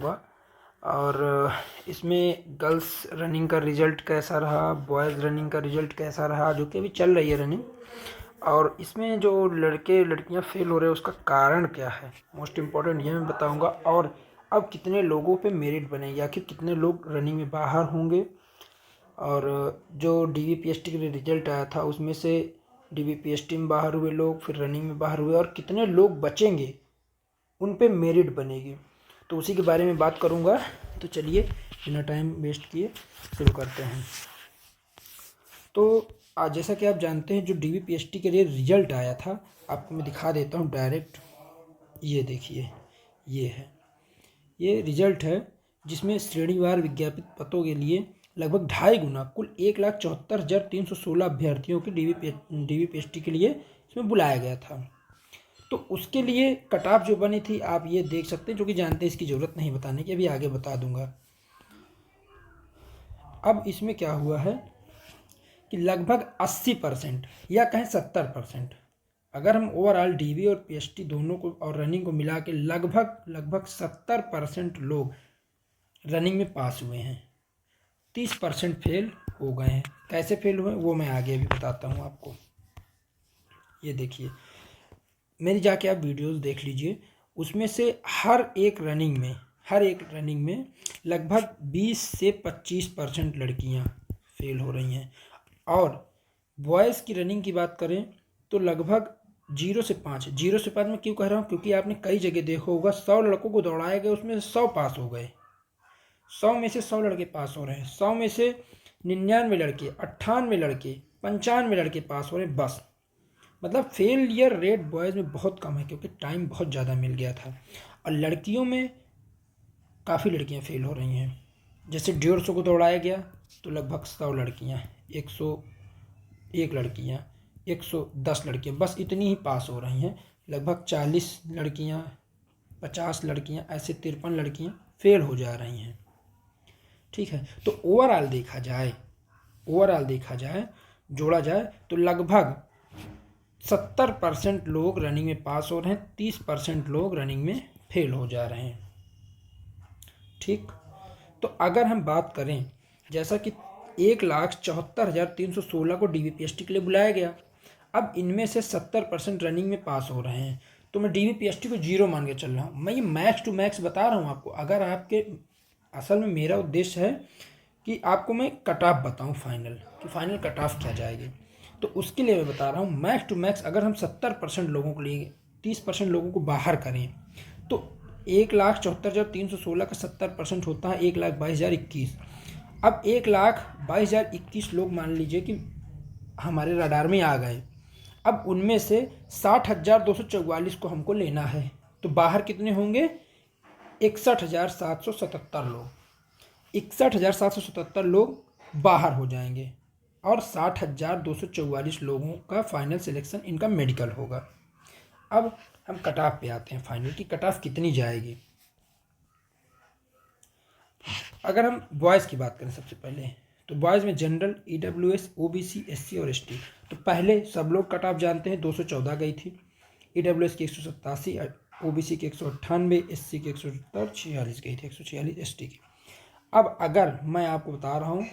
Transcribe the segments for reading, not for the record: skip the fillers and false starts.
होगा। और इसमें गर्ल्स रनिंग का रिज़ल्ट कैसा रहा, बॉयज़ रनिंग का रिज़ल्ट कैसा रहा, जो कि अभी चल रही है रनिंग। और इसमें जो लड़के लड़कियां फेल हो रहे हैं उसका कारण क्या है, मोस्ट इम्पॉर्टेंट ये मैं बताऊंगा। और अब कितने लोगों पे मेरिट बनेगी, आखिर कितने लोग रनिंग में बाहर होंगे। और जो डीवीपीएसटी के लिए रिजल्ट आया था उसमें से डीवीपीएसटी में बाहर हुए लोग फिर रनिंग में बाहर हुए, और कितने लोग बचेंगे उन पे मेरिट बनेगी, तो उसी के बारे में बात करूंगा। तो चलिए बिना टाइम वेस्ट किए शुरू करते हैं। तो आज जैसा कि आप जानते हैं, जो डीवीपीएसटी के लिए रिजल्ट आया था, आपको मैं दिखा देता हूँ डायरेक्ट। ये देखिए, ये रिजल्ट है जिसमें श्रेणीवार विज्ञापित पदों के लिए लगभग 2.5 गुना कुल 1,74,316 अभ्यर्थियों के डीवीपीएसटी के लिए इसमें बुलाया गया था। तो उसके लिए कट ऑफ जो बनी थी आप ये देख सकते हैं, जो कि जानते हैं, इसकी ज़रूरत नहीं बताने की, अभी आगे बता दूंगा। अब इसमें क्या हुआ है कि लगभग 80% या कहें 70%, अगर हम ओवरऑल डीवी और पीएसटी दोनों को और रनिंग को मिला के लगभग 70% लोग रनिंग में पास हुए हैं। 30% फेल हो गए हैं। कैसे फेल हुए वो मैं आगे भी बताता हूँ आपको। ये देखिए, मेरी जाके आप वीडियोस देख लीजिए, उसमें से हर एक रनिंग में लगभग 20 से 25% लड़कियाँ फेल हो रही हैं। और बॉयज़ की रनिंग की बात करें तो लगभग 0 से 5 में क्यों कह रहा हूँ, क्योंकि आपने कई जगह देखा होगा 100 लड़कों को दौड़ाए गए, उसमें से 100 पास हो गए। 100 में से 100 लड़के पास हो रहे हैं। 100 में से 99 लड़के, 98 लड़के, 95 लड़के पास हो रहे हैं बस। मतलब फेलियर रेट बॉयज़ में बहुत कम है, क्योंकि टाइम बहुत ज़्यादा मिल गया था। और लड़कियों में काफ़ी लड़कियां फेल हो रही हैं। जैसे 150 को दौड़ाया गया तो लगभग 100 लड़कियां, 101 लड़कियां, 110 लड़कियां, बस इतनी ही पास हो रही हैं। लगभग 40 लड़कियां, 50 लड़कियां, ऐसे 53 लड़कियां फेल हो जा रही हैं। ठीक है, तो ओवरऑल देखा जाए, जोड़ा जाए तो लगभग 70% लोग रनिंग में पास हो रहे हैं, 30% लोग रनिंग में फेल हो जा रहे हैं। ठीक, तो अगर हम बात करें, जैसा कि 1,74,316 को डीवीपीएसटी के लिए बुलाया गया, अब इनमें से 70% रनिंग में पास हो रहे हैं, तो मैं डीवीपीएसटी को 0 मान के चल रहा हूँ। मैं ये मैक्स टू मैक्स बता रहा हूँ आपको। अगर आपके, असल में मेरा उद्देश्य है कि आपको मैं कट ऑफ बताऊँ फाइनल, कि फाइनल कट ऑफ क्या जाएगी, तो उसके लिए मैं बता रहा हूँ मैक्स टू मैक्स। अगर हम 70% लोगों को लिए 30% लोगों को बाहर करें तो 1,74,316 का 70% होता है 1,22,021। अब 1,22,021 लोग मान लीजिए कि हमारे रडार में आ गए। अब उनमें से 60,244 को हमको लेना है, तो बाहर कितने होंगे? 61,777 लोग। 61,777 लोग बाहर हो जाएंगे और 60,244 लोगों का फाइनल सिलेक्शन इनका मेडिकल होगा। अब हम कट ऑफ पे आते हैं, फाइनल की कट ऑफ कितनी जाएगी। अगर हम बॉयज़ की बात करें सबसे पहले, तो बॉयज़ में जनरल, ईडब्ल्यूएस, ओबीसी, एससी और एसटी। तो पहले सब लोग कट ऑफ जानते हैं, 214 गई थी। ईडब्ल्यूएस की 187, ओबीसी की 198, एससी की 170, 46 गई थी, 146 एसटी की। अब अगर मैं आपको बता रहा हूँ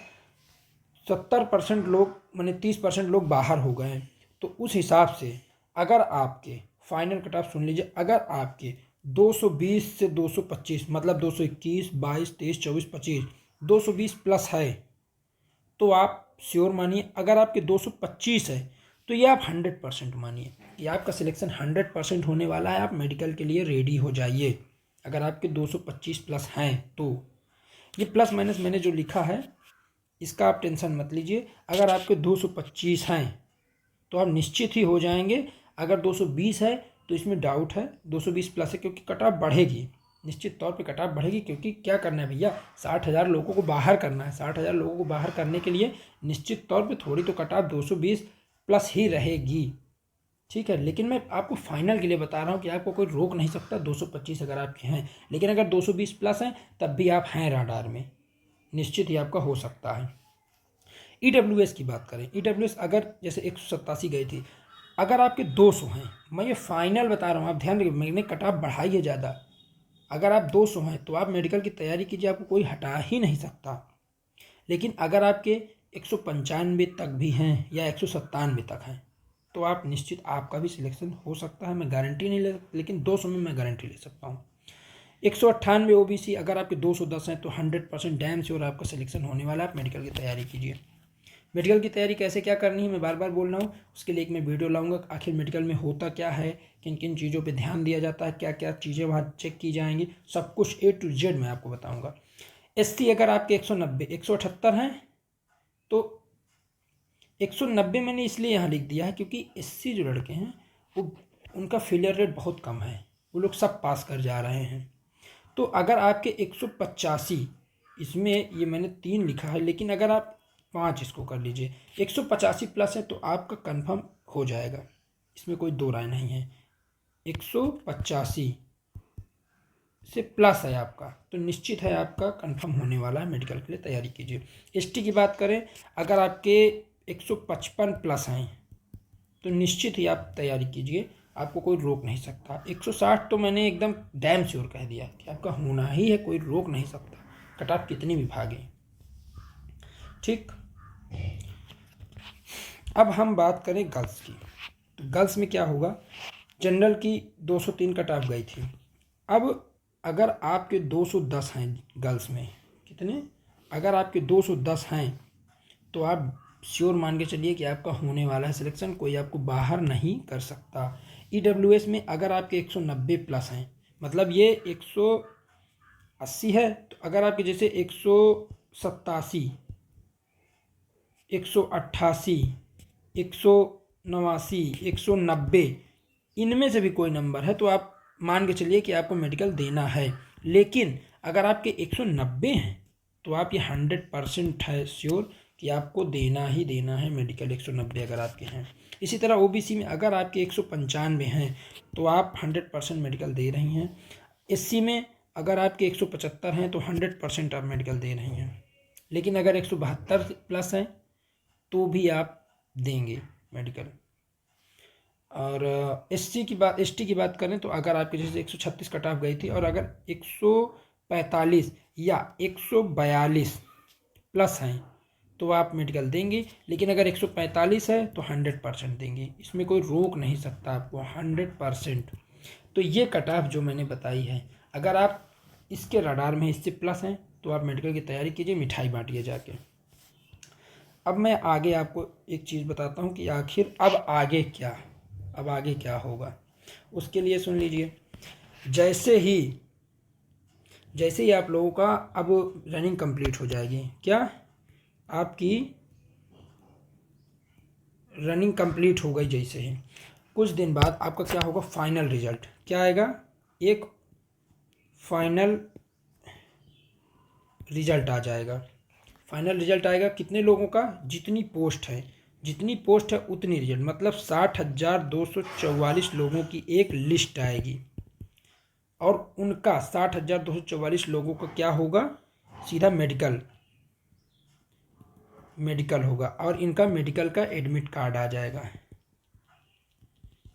70% लोग माने 30% लोग बाहर हो गए, तो उस हिसाब से अगर आपके फाइनल कट ऑफ सुन लीजिए, अगर आपके 220 से 225 मतलब 221, 22, 23, 24, 25, 220 प्लस है, तो आप श्योर मानिए। अगर आपके 225 है तो ये आप 100% मानिए कि आपका सिलेक्शन 100% होने वाला है। आप मेडिकल के लिए रेडी हो जाइए अगर आपके 225 प्लस हैं तो। ये प्लस माइनस मैंने जो लिखा है इसका आप टेंशन मत लीजिए। अगर आपके 225 हैं तो आप निश्चित ही हो जाएंगे। अगर 220 है तो इसमें डाउट है, 220 प्लस है, क्योंकि कट ऑफ बढ़ेगी, निश्चित तौर पे कट ऑफ बढ़ेगी। क्योंकि क्या करना है भैया, 60,000 लोगों को बाहर करना है। 60,000 लोगों को बाहर करने के लिए निश्चित तौर पे थोड़ी तो कट ऑफ 220 प्लस ही रहेगी। ठीक है, लेकिन मैं आपको फाइनल के लिए बता रहा हूँ कि आपको कोई रोक नहीं सकता 225 अगर आपके हैं। लेकिन अगर 220 प्लस हैं तब भी आप हैं राडार में, निश्चित ही आपका हो सकता है। ईडब्ल्यूएस की बात करें, ईडब्ल्यूएस अगर जैसे 187 गई थी, अगर आपके 200 हैं, मैं ये फाइनल बता रहा हूँ, आप ध्यान रखिए, मैंने कट ऑफ बढ़ाई है ज़्यादा। अगर आप 200 हैं तो आप मेडिकल की तैयारी कीजिए, आपको कोई हटा ही नहीं सकता। लेकिन अगर आपके 195 तक भी हैं या 197 तक हैं तो आप निश्चित आपका भी सिलेक्शन हो सकता है। मैं गारंटी नहीं ले सकता, लेकिन 200 में मैं गारंटी ले सकता हूँ। 198 ओबीसी, अगर आपके 210 हैं तो 100% डैम श्योर आपका सिलेक्शन होने वाला है। आप मेडिकल की तैयारी कीजिए। मेडिकल की तैयारी कैसे क्या करनी है मैं बार बार बोल रहा हूँ, उसके लिए एक मैं वीडियो लाऊंगा। आखिर मेडिकल में होता क्या है, किन किन चीज़ों पे ध्यान दिया जाता है, क्या क्या चीज़ें वहाँ चेक की जाएंगी, सब कुछ A to Z मैं आपको बताऊँगा। SC अगर आपके 190 178 हैं तो 190 मैंने इसलिए यहाँ लिख दिया है क्योंकि SC जो लड़के हैं वो उनका फेलियर रेट बहुत कम है, वो लोग सब पास कर जा रहे हैं। तो अगर आपके 185, इसमें ये मैंने 3 लिखा है, लेकिन अगर आप 5 इसको कर लीजिए, 185 प्लस है तो आपका कंफर्म हो जाएगा, इसमें कोई दो राय नहीं है। 185 से प्लस है आपका तो निश्चित है आपका कंफर्म होने वाला है। मेडिकल के लिए तैयारी कीजिए। ST की बात करें, अगर आपके 155 प्लस हैं तो निश्चित ही आप तैयारी कीजिए, आपको कोई रोक नहीं सकता। 160 तो मैंने एकदम डैम श्योर कह दिया कि आपका होना ही है, कोई रोक नहीं सकता, कट ऑफ कितनी भी भागे। ठीक, अब हम बात करें गर्ल्स की। तो गर्ल्स में क्या होगा, जनरल की 203 कट ऑफ गई थी। अब अगर आपके 210 हैं गर्ल्स में, कितने, अगर आपके 210 हैं तो आप श्योर मान के चलिए कि आपका होने वाला है सिलेक्शन, कोई आपको बाहर नहीं कर सकता। EWS में अगर आपके 190 प्लस हैं, मतलब ये 180 है, तो अगर आपके जैसे 187, 188, 189, 190, इनमें से भी कोई नंबर है तो आप मान के चलिए कि आपको मेडिकल देना है। लेकिन अगर आपके 190 हैं तो आप ये 100% है श्योर कि आपको देना ही देना है मेडिकल, 190 अगर आपके हैं। इसी तरह OBC में अगर आपके 195 हैं तो आप 100% मेडिकल दे रही हैं। SC में अगर आपके 175 हैं तो 100% आप मेडिकल दे रही हैं। लेकिन अगर 172 प्लस हैं तो भी आप देंगे मेडिकल। और ST की बात करें तो अगर आपके जैसे 136 कट ऑफ गई थी और अगर 145 या 142 प्लस हैं तो आप मेडिकल देंगे। लेकिन अगर 145 है तो 100% देंगे, इसमें कोई रोक नहीं सकता आपको, 100%। तो ये कट ऑफ जो मैंने बताई है, अगर आप इसके रडार में इससे प्लस हैं तो आप मेडिकल की तैयारी कीजिए, मिठाई बांटिए जाके। अब मैं आगे आपको एक चीज़ बताता हूँ कि आखिर अब आगे क्या होगा। उसके लिए सुन लीजिए, जैसे ही आप लोगों का अब रनिंग कंप्लीट हो जाएगी, क्या आपकी रनिंग कंप्लीट हो गई, जैसे ही कुछ दिन बाद आपका क्या होगा, फाइनल रिजल्ट क्या आएगा, एक फाइनल रिजल्ट आ जाएगा। फाइनल रिजल्ट आएगा कितने लोगों का, जितनी पोस्ट है उतनी रिजल्ट, मतलब 60,244 लोगों की एक लिस्ट आएगी और उनका 60,244 लोगों का क्या होगा, सीधा मेडिकल होगा और इनका मेडिकल का एडमिट कार्ड आ जाएगा।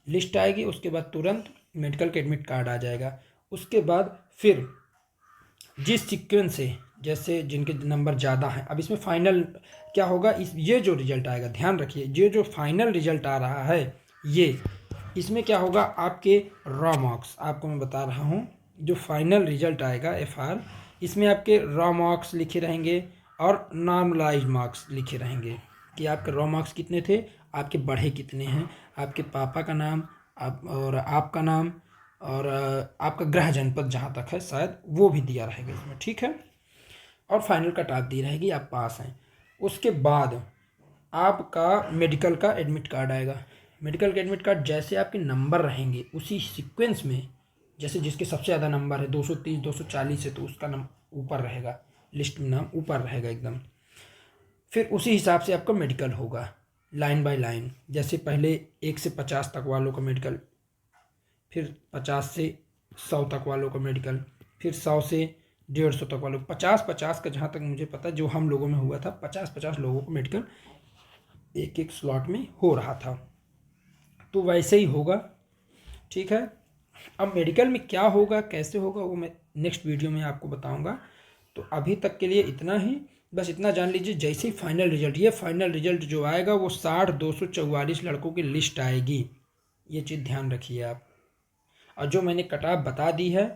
लिस्ट आएगी, उसके बाद तुरंत मेडिकल का एडमिट कार्ड आ जाएगा। उसके बाद फिर जिस सीक्वेंस से, जैसे जिनके नंबर ज़्यादा हैं, अब इसमें फाइनल क्या होगा, ये जो रिजल्ट आएगा, ध्यान रखिए, ये जो फाइनल रिजल्ट आ रहा है ये, इसमें क्या होगा, आपके रॉ मार्क्स, आपको मैं बता रहा हूँ, जो फाइनल रिजल्ट आएगा FR, इसमें आपके रॉ मार्क्स लिखे रहेंगे और नॉर्मलाइज्ड मार्क्स लिखे रहेंगे कि आपके रॉ मार्क्स कितने थे, आपके बढ़े कितने हैं, आपके पापा का नाम, और आपका नाम, और आपका गृह जनपद जहाँ तक है शायद वो भी दिया रहेगा इसमें, ठीक है। और फाइनल कट ऑफ दी रहेगी, आप पास हैं। उसके बाद आपका मेडिकल का एडमिट कार्ड आएगा। मेडिकल का एडमिट कार्ड जैसे आपके नंबर रहेंगे उसी सीक्वेंस में, जैसे जिसके सबसे ज़्यादा नंबर है 230 240 है तो उसका नाम ऊपर रहेगा, लिस्ट में नाम ऊपर रहेगा एकदम। फिर उसी हिसाब से आपका मेडिकल होगा, लाइन बाय लाइन। जैसे पहले 1 से 50 तक वालों का मेडिकल, फिर 50 से 100 तक वालों का मेडिकल, फिर 100 से 150 तक वालों, 50-50 का जहाँ तक मुझे पता जो हम लोगों में हुआ था, 50-50 लोगों को मेडिकल एक एक स्लॉट में हो रहा था। तो वैसे ही होगा, ठीक है। अब मेडिकल में क्या होगा, कैसे होगा, वो मैं नेक्स्ट वीडियो में आपको बताऊंगा। तो अभी तक के लिए इतना ही, बस इतना जान लीजिए, जैसे ही फाइनल रिजल्ट, ये फाइनल रिजल्ट जो आएगा वो 60,244 लड़कों की लिस्ट आएगी, ये चीज़ ध्यान रखिए आप। और जो मैंने कट ऑफ बता दी है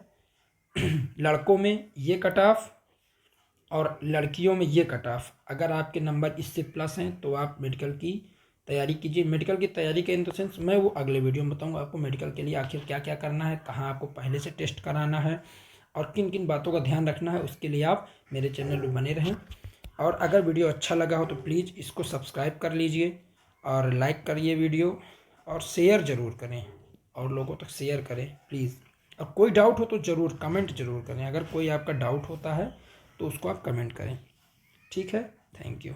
लड़कों में ये कट ऑफ और लड़कियों में ये कट ऑफ, अगर आपके नंबर इससे प्लस हैं तो आप मेडिकल की तैयारी कीजिए। मेडिकल की तैयारी के इन द सेंस मैं वो अगले वीडियो में बताऊंगा आपको मेडिकल के लिए आखिर क्या क्या करना है, कहाँ आपको पहले से टेस्ट कराना है और किन किन बातों का ध्यान रखना है। उसके लिए आप मेरे चैनल में बने रहें। और अगर वीडियो अच्छा लगा हो तो प्लीज़ इसको सब्सक्राइब कर लीजिए और लाइक करिए वीडियो, और शेयर ज़रूर करें और लोगों तक शेयर करें प्लीज़। और कोई डाउट हो तो ज़रूर कमेंट ज़रूर करें, अगर कोई आपका डाउट होता है तो उसको आप कमेंट करें। ठीक है, थैंक यू।